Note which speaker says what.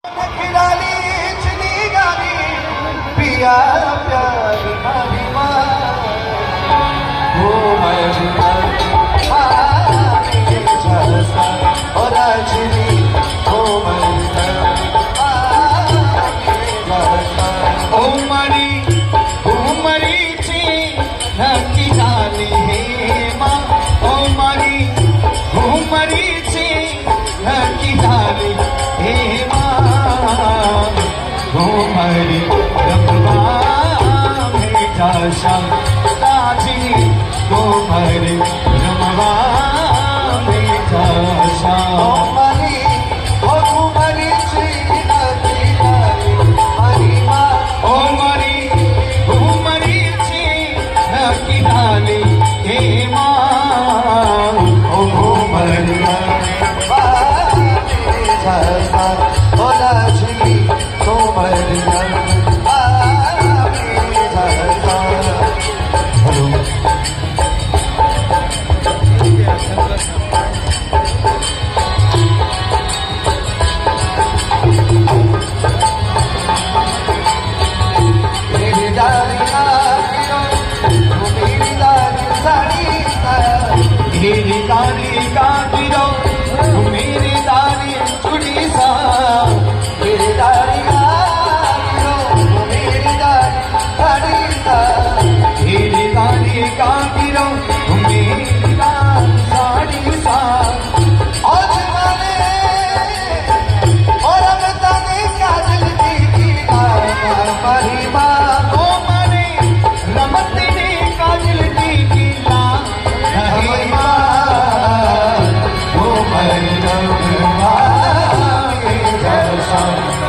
Speaker 1: खिलाली चली गाली पिया प्यारी मारी माँ वो और आजली ओ
Speaker 2: मरी ची नक्की झाली हे मा ओ मरी ची नक्की झाली हे मा मरी रंगवा मेघा श्याम ताजी मरी रंगवा मेघा श्याम मेरी दानी का गिरो मेरी दानी चुड़ी सा
Speaker 1: मेरी दानी का गिरो मेरी दानी सा
Speaker 2: मेरी दानी का गिरो मेरी दानी साड़ी सा
Speaker 1: और जमाने और अब ताने काजल की हमारी माँ
Speaker 2: ओ मने रमत ने काजल की ला हमारी माँ
Speaker 1: वो मरी रंगवा मेघा श्याम